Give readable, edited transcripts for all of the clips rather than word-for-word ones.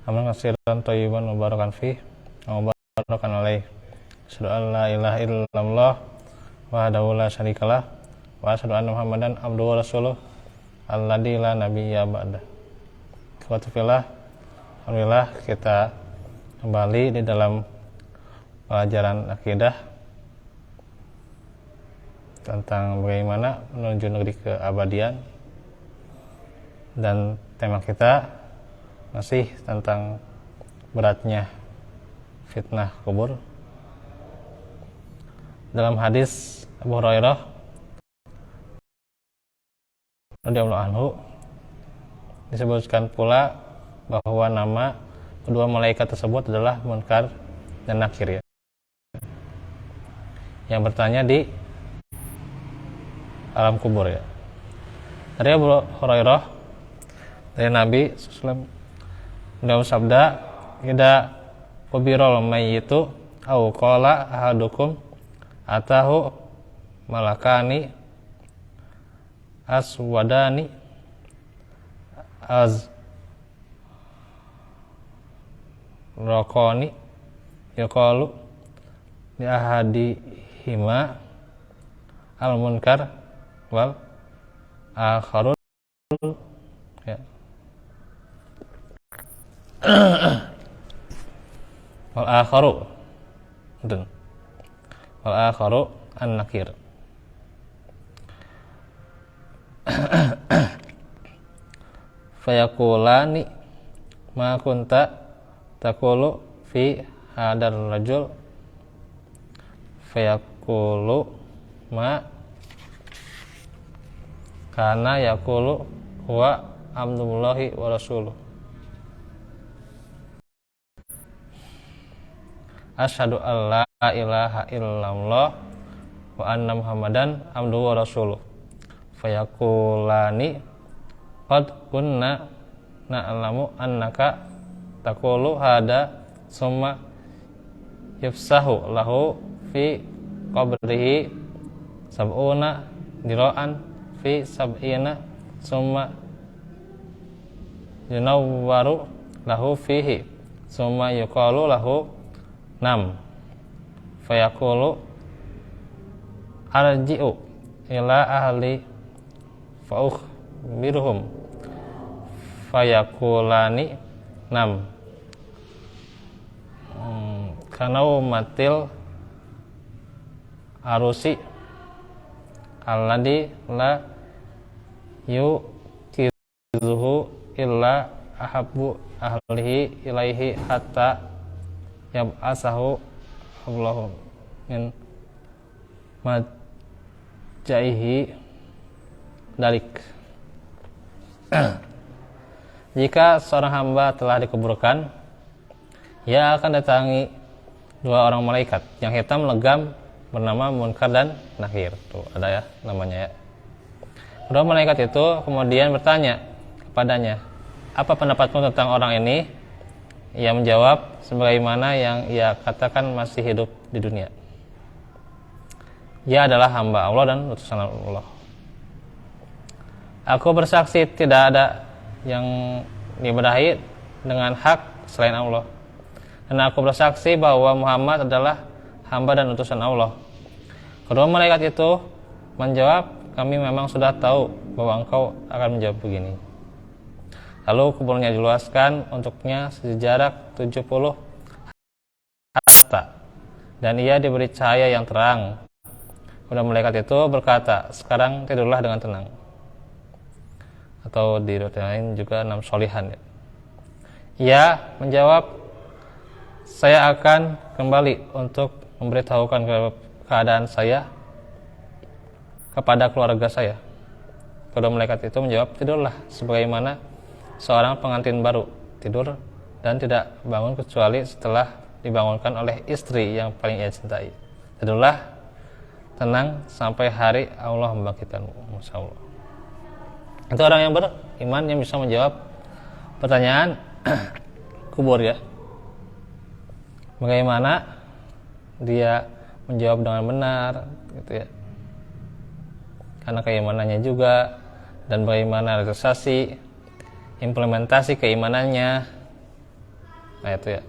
Aman kasiran thayyiban mubarakan fih wa mubarakan alaih. Asyhadu an la ilaha illallah wahdahu la syarikalah wa asyhadu anna Muhammadan abduhu wa rasuluh alladzi la nabiyya ba'dah. Alhamdulillah, alhamdulillah kita kembali di dalam pelajaran akidah tentang bagaimana menuju negeri keabadian, dan tema kita masih tentang beratnya fitnah kubur. Dalam hadis Abu Hurairah radhiyallahu anhu disebutkan pula bahwa nama kedua malaikat tersebut adalah Munkar dan Nakir, yang bertanya di alam kubur ya. Dari Abu Hurairah, dari Nabi SAW, beliau sabda, "Idza qubirul mayyitu aw qala ahadukum atahu malakani aswadani az raqani yaqalu li ahadihima al munkar wal akharun ya wal akharu dan wal akharu an-nakir." Fayaqulani ma kunta taqulu fi hadar rajul. Fayaqulu ma kana yaqulu huwa abdullahi wa rasuluh. Asyhadu an la ilaha illallah wa anna Muhammadan abduhu wa rasuluh. Fayaqulani qad kunna na'lamu annaka taqulu hada summa yafsahu lahu fi qabrihi sab'una dira'an fi sab'ina summa yunawwaru lahu fihi summa yuqalu lahu nam fayaqulu arji'u ila ahli fa'ukhbiruhum fayaqulani nam kanau matil arusi alladhi la yukizuhu illa ahabbu ahlihi ilaihi hatta yab'asahu Allahu min majaihi dalik. Jika seorang hamba telah dikuburkan, ia akan datangi dua orang malaikat yang hitam legam bernama Munkar dan Nakir. Tuh ada ya namanya ya. Kedua malaikat itu kemudian bertanya kepadanya, "Apa pendapatmu tentang orang ini?" Ia menjawab sebagaimana yang ia katakan masih hidup di dunia. Ia adalah hamba Allah dan utusan Allah. Aku bersaksi tidak ada yang diibadahi dengan hak selain Allah, dan aku bersaksi bahwa Muhammad adalah hamba dan utusan Allah. Kedua malaikat itu menjawab, "Kami memang sudah tahu bahwa engkau akan menjawab begini." Lalu kuburnya diluaskan untuknya sejarak 70 hasta, dan ia diberi cahaya yang terang. Kedua malaikat itu berkata, "Sekarang tidurlah dengan tenang." Atau di riwayat lain juga 6 solihan ya. Ia menjawab, "Saya akan kembali untuk memberitahukan keadaan saya kepada keluarga saya." Kedua malaikat itu menjawab, "Tidurlah sebagaimana seorang pengantin baru tidur dan tidak bangun kecuali setelah dibangunkan oleh istri yang paling ia cintai. Tidurlah tenang sampai hari Allah membangkitkanmu." Masya Allah. Itu orang yang beriman yang bisa menjawab pertanyaan kubur ya. Bagaimana dia menjawab dengan benar gitu ya. Karena keimanannya juga, dan bagaimana realisasi implementasi keimanannya Nah itu ya,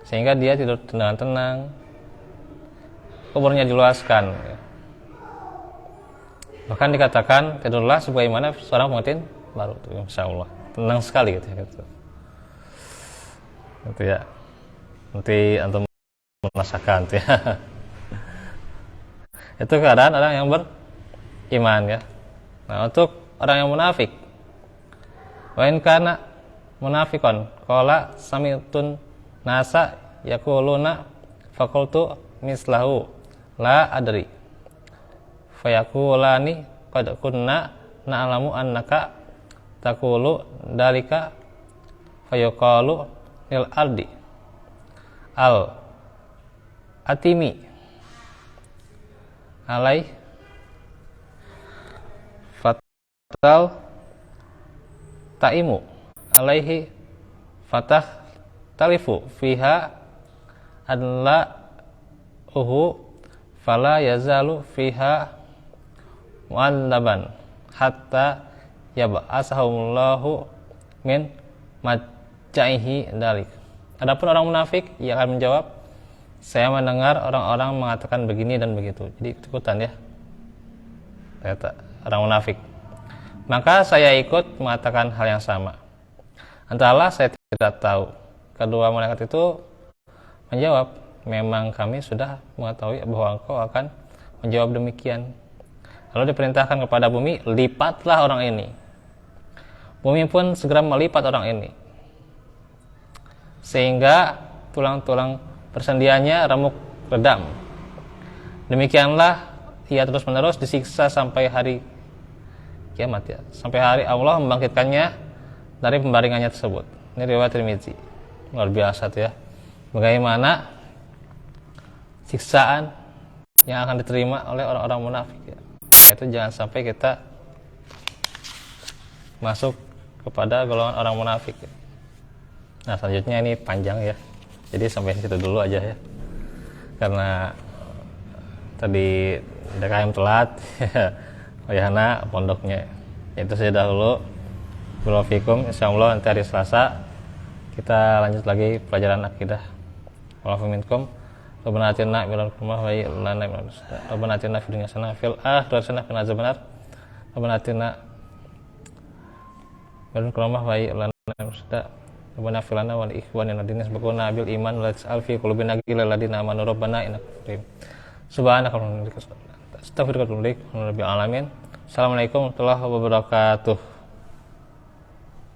sehingga dia tidur dengan tenang, kuburnya diluaskan ya. Bahkan dikatakan tidurlah sebagaimana seorang pengantin baru, insya Allah tenang sekali gitu ya. Nanti antum merasakan tuh ya. Itu keadaan orang yang beriman ya. Nah untuk orang yang munafik, wa in kana munafiqan qala sami'tun nasa yaquluna faqultu mislahu la adri fayaqulani qad kunna na'lamu annaka taqulu dalika fayaqalu lil ardi al atimi alai fatal taimu alaihi fatah talifu fiha adla uhu fala yazalu fiha mu'allaban hatta yab'asahumullahu min majaihi dalik. Adapun orang munafik, ia akan menjawab, saya mendengar orang-orang mengatakan begini dan begitu. Jadi ikutan ya, kata orang munafik. Maka saya ikut mengatakan hal yang sama. Entahlah, saya tidak tahu. Kedua malaikat itu menjawab, memang kami sudah mengetahui bahwa engkau akan menjawab demikian. Lalu diperintahkan kepada bumi, lipatlah orang ini. Bumi pun segera melipat orang ini, sehingga tulang-tulang persendiannya remuk redam. Demikianlah ia terus-menerus disiksa sampai hari kiamat ya, sampai hari Allah membangkitkannya dari pembaringannya tersebut. Ini riwayat Tirmidzi. Luar biasa tuh ya, bagaimana siksaan yang akan diterima oleh orang-orang munafik ya. Itu jangan sampai kita masuk kepada golongan orang munafik ya. Nah selanjutnya ini panjang ya, jadi sampai situ dulu aja ya, karena tadi DKM telat wayahna pondoknya. Itu saja dahulu. Assalamualaikum, insyaallah nanti hari Selasa kita lanjut lagi pelajaran akidah. Walafu minkum Rabbana atina minal rahmah wa lana min Rabbana atina fid dunya hasanah fil akhirati hasanah wa qina adzabannar. Rabbana atina minal rahmah wa lana min Rabbana fil lana wal ikhwanina ladina sabaquna bil iman wa taj'al fi qulubina ghillan ladina amanu rabbana innaka karim. Subhanaka wa bihamdika astaghfiruka wa atubu ilaik. Assalamualaikum warahmatullahi wabarakatuh.